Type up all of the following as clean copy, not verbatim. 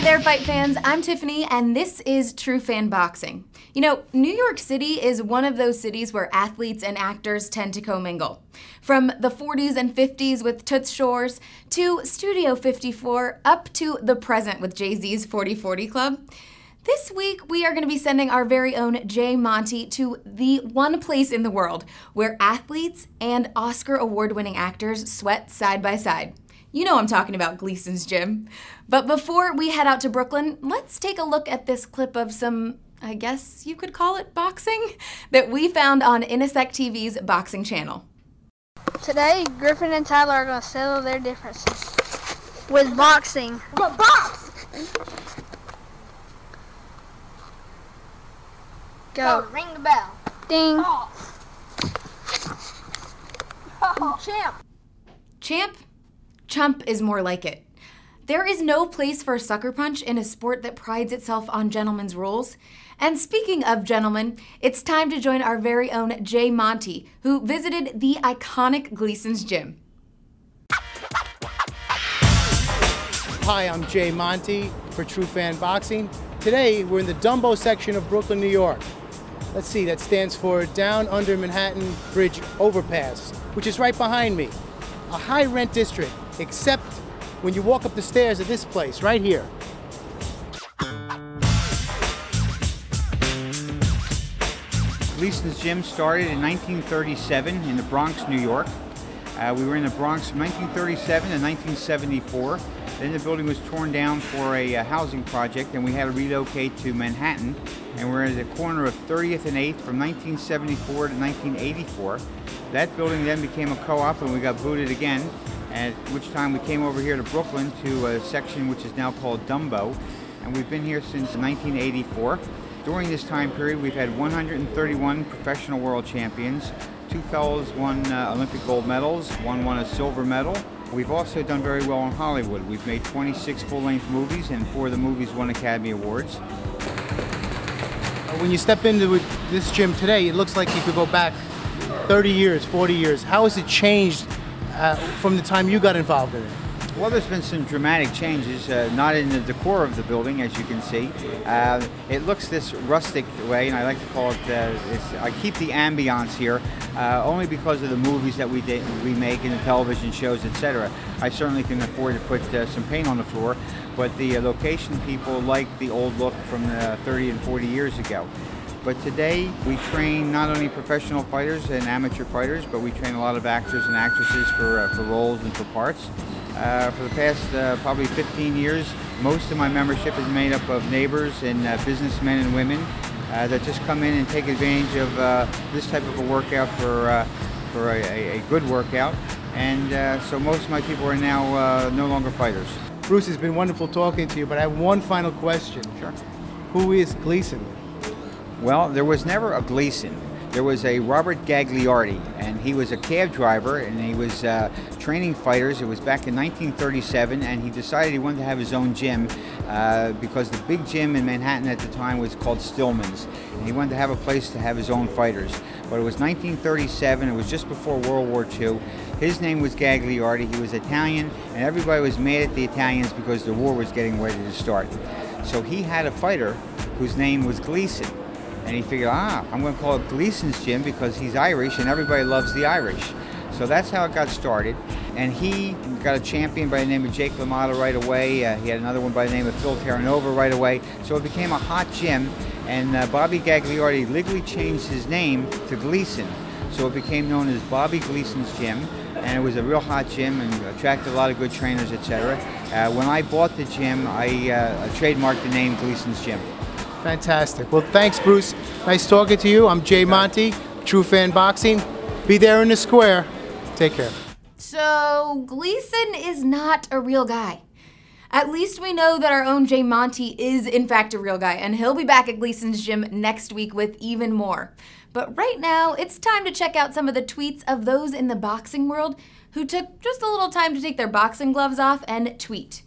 Hey there, fight fans. I'm Tiffany, and this is Trufan Boxing. You know, New York City is one of those cities where athletes and actors tend to commingle. From the 40s and 50s with Toots Shor's, to Studio 54, up to the present with Jay-Z's 40/40 Club. This week, we are going to be sending our very own JMonte to the one place in the world where athletes and Oscar award-winning actors sweat side by side. You know I'm talking about Gleason's gym. But before we head out to Brooklyn, let's take a look at this clip of some, I guess you could call it boxing, that we found on inasectv's boxing channel. Today, Griffin and Tyler are going to settle their differences with boxing. But box! Go. Oh, ring the bell. Ding. Oh, champ. Champ? Chump is more like it. There is no place for a sucker punch in a sport that prides itself on gentlemen's rules. And speaking of gentlemen, it's time to join our very own JMonte, who visited the iconic Gleason's gym. Hi, I'm JMonte for Trufan Boxing. Today, we're in the Dumbo section of Brooklyn, New York. Let's see, that stands for Down Under Manhattan Bridge Overpass, which is right behind me. A high rent district, except when you walk up the stairs of this place, right here. Gleason's gym started in 1937 in the Bronx, New York. We were in the Bronx from 1937 to 1974. Then the building was torn down for a housing project, and we had to relocate to Manhattan. And we're at the corner of 30th and 8th from 1974 to 1984. That building then became a co-op, and we got booted again, at which time we came over here to Brooklyn to a section which is now called Dumbo. And we've been here since 1984. During this time period, we've had 131 professional world champions. 2 fellows won Olympic gold medals, one won a silver medal. We've also done very well in Hollywood. We've made 26 full-length movies, and 4 of the movies won Academy Awards. When you step into this gym today, it looks like you could go back 30 years, 40 years. How has it changed from the time you got involved in it? Well, there's been some dramatic changes, not in the decor of the building, as you can see. It looks this rustic way, and I like to call it, I keep the ambiance here, only because of the movies that we make and the television shows, etc. I certainly can afford to put some paint on the floor, but the location people like the old look from 30 and 40 years ago. But today, we train not only professional fighters and amateur fighters, but we train a lot of actors and actresses for roles and for parts. For the past probably 15 years, most of my membership is made up of neighbors and businessmen and women that just come in and take advantage of this type of a workout for a good workout. And so most of my people are now no longer fighters. Bruce, it's been wonderful talking to you, but I have one final question. Sure. Who is Gleason? Well, there was never a Gleason. There was a Robert Gagliardi, and he was a cab driver, and he was training fighters. It was back in 1937, and he decided he wanted to have his own gym because the big gym in Manhattan at the time was called Stillman's, and he wanted to have a place to have his own fighters. But it was 1937, it was just before World War II. His name was Gagliardi, he was Italian, and everybody was mad at the Italians because the war was getting ready to start. So he had a fighter whose name was Gleason. And he figured, I'm going to call it Gleason's gym because he's Irish and everybody loves the Irish. So that's how it got started. And he got a champion by the name of Jake LaMotta right away. He had another one by the name of Phil Terranova right away. So it became a hot gym. And Bobby Gagliardi legally changed his name to Gleason. So it became known as Bobby Gleason's gym. And it was a real hot gym and attracted a lot of good trainers, etc. When I bought the gym, I trademarked the name Gleason's Gym. Fantastic. Well, thanks, Bruce. Nice talking to you. I'm JMonte, Trufan Boxing. Be there in the square. Take care. So, Gleason is not a real guy. At least we know that our own JMonte is in fact a real guy, and he'll be back at Gleason's gym next week with even more. But right now, it's time to check out some of the tweets of those in the boxing world who took just a little time to take their boxing gloves off and tweet.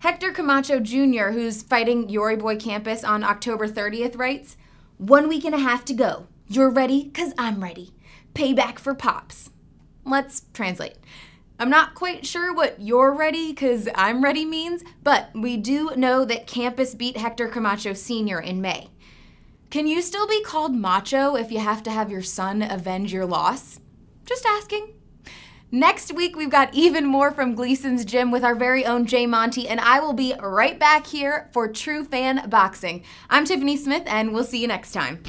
Hector Camacho Sr., who's fighting Yori Boy Campus on October 30th, writes, "1 week and a half to go. You're ready, 'cause I'm ready. Payback for Pops." Let's translate. I'm not quite sure what "you're ready because I'm ready" means, but we do know that Campus beat Hector Camacho Sr. in May. Can you still be called Macho if you have to have your son avenge your loss? Just asking. Next week, we've got even more from Gleason's gym with our very own JMonte, and I will be right back here for Trufan Boxing. I'm Tiffany Smith, and we'll see you next time.